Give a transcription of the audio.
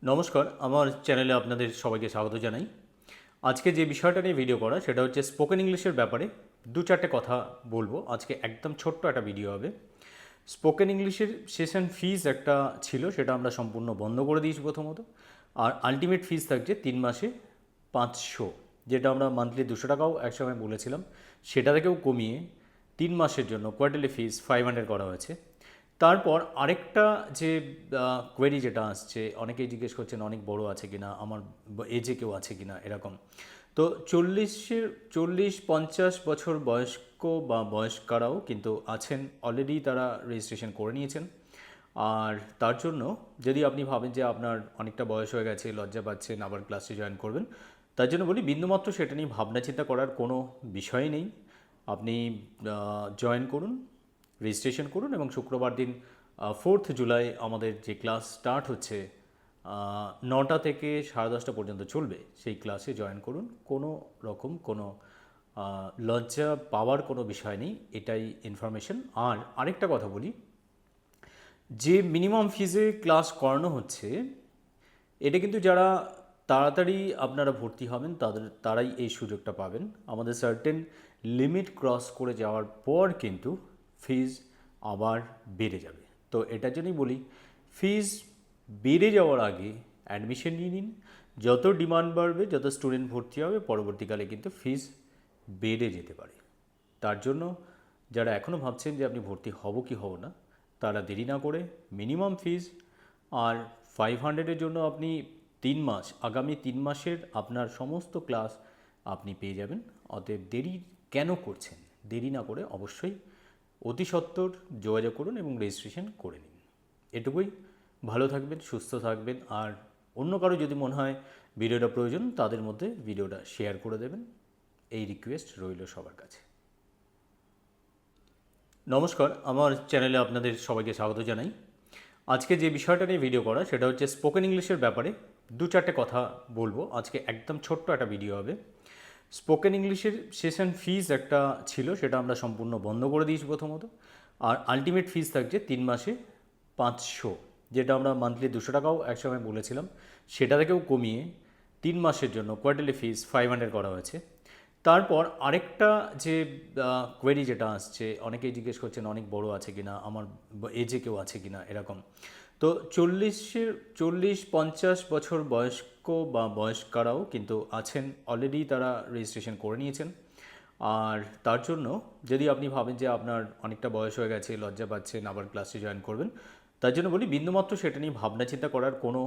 নমস্কার, আমার চ্যানেলে আপনাদের সবাইকে স্বাগত জানাই। আজকে যে বিষয়টা নিয়ে ভিডিও করা সেটা হচ্ছে স্পোকেন ইংলিশের ব্যাপারে দু চারটে কথা বলবো। আজকে একদম ছোট্ট একটা ভিডিও হবে। স্পোকেন ইংলিশের সেশন ফিজ একটা ছিল, সেটা আমরা সম্পূর্ণ বন্ধ করে দিয়েছি প্রথমত। আর আলটিমেট ফিজ থাকছে 3 মাসে 500, যেটা আমরা মান্থলি 200 টাকাও একসময় বলেছিলাম, সেটা থেকেও কমিয়ে 3 মাসের জন্য কোয়ার্টারলি ফিজ 500 করা হয়েছে। তারপর আরেকটা যে কোয়েরি যেটা আসছে, অনেকেই জিজ্ঞেস করছেন অনেক বড় আছে কিনা, আমার এজে কেউ আছে কিনা এরকম। তো 40-50 বছর বয়স্ক বা বয়স্কারাও কিন্তু আছেন, অলরেডি তারা রেজিস্ট্রেশন করে নিয়েছেন। আর তার জন্য যদি আপনি ভাবেন যে আপনার অনেকটা বয়স হয়ে গেছে, লজ্জা পাচ্ছেন, আবার ক্লাসে জয়েন করবেন, তার জন্য বলি বিন্দুমাত্র সেটা নিয়ে ভাবনা চিন্তা করার কোনো বিষয় নেই। আপনি জয়েন করুন, রেজিস্ট্রেশন করুন এবং শুক্রবার দিন 4th জুলাই আমাদের যে ক্লাস স্টার্ট হচ্ছে 9টা থেকে 10:30 পর্যন্ত চলবে, সেই ক্লাসে জয়েন করুন। কোনো রকম কোনো লজ্জা পাওয়ার কোনো বিষয় নেই, এটাই ইনফরমেশন। আর আরেকটা কথা বলি, যে মিনিমাম ফিজে ক্লাস করানো হচ্ছে, এটা কিন্তু যারা তাড়াতাড়ি আপনারা ভর্তি হবেন তারাই এই সুযোগটা পাবেন। আমাদের সার্টেন লিমিট ক্রস করে যাওয়ার পর কিন্তু ফিজ আবার বেড়ে যাবে। তো এটার জন্যই বলি, ফিজ বেড়ে যাওয়ার আগে অ্যাডমিশন নিয়ে নিন। যত ডিমান্ড বাড়বে, যত স্টুডেন্ট ভর্তি হবে, পরবর্তীকালে কিন্তু ফিজ বেড়ে যেতে পারে। তার জন্য যারা এখনও ভাবছেন যে আপনি ভর্তি হব কি হব না, তারা দেরি না করে মিনিমাম ফিজ আর 500-এর জন্য আপনি 3 মাস, আগামী 3 মাসের আপনার সমস্ত ক্লাস আপনি পেয়ে যাবেন। অতএব দেরি কেন করছেন? দেরি না করে অবশ্যই অতি সত্বর যোগাযোগ করুন এবং রেজিস্ট্রেশন করে নিন। এটুকুই। ভালো থাকবেন, সুস্থ থাকবেন। আর অন্য কারো যদি মনে হয় ভিডিওটা প্রয়োজন, তাদের মধ্যে ভিডিওটা শেয়ার করে দেবেন, এই রিকোয়েস্ট রইল সবার কাছে। নমস্কার, আমার চ্যানেলে আপনাদের সবাইকে স্বাগত জানাই। আজকে যে বিষয়টা নিয়ে ভিডিও করা সেটা হচ্ছে স্পোকেন ইংলিশের ব্যাপারে দু চারটে কথা বলবো। আজকে একদম ছোট্ট একটা ভিডিও হবে। স্পোকেন ইংলিশের সেশন ফিজ একটা ছিল, সেটা আমরা সম্পূর্ণ বন্ধ করে দিয়েছি প্রথমত। আর আলটিমেট ফিজ থাকছে 3 মাসে 500, যেটা আমরা মান্থলি 200 টাকাও একসময় বলেছিলাম, সেটা থেকেও কমিয়ে 3 মাসের জন্য কোয়ার্টারলি ফিজ 500 করা হয়েছে। তারপর আরেকটা যে কোয়েরি যেটা আসছে, অনেকেই জিজ্ঞেস করছেন অনেক বড় আছে কিনা, আমার এজে কেউ আছে কিনা এরকম। তো 40-50 বছর বয়স্ক বা বয়স্কারাও কিন্তু আছেন, অলরেডি তারা রেজিস্ট্রেশন করে নিয়েছেন। আর তার জন্য যদি আপনি ভাবেন যে আপনার অনেকটা বয়স হয়ে গেছে, লজ্জা পাচ্ছেন, আবার ক্লাসে জয়েন করবেন, তার জন্য বলি বিন্দুমাত্র সেটা নিয়ে ভাবনা চিন্তা করার কোনো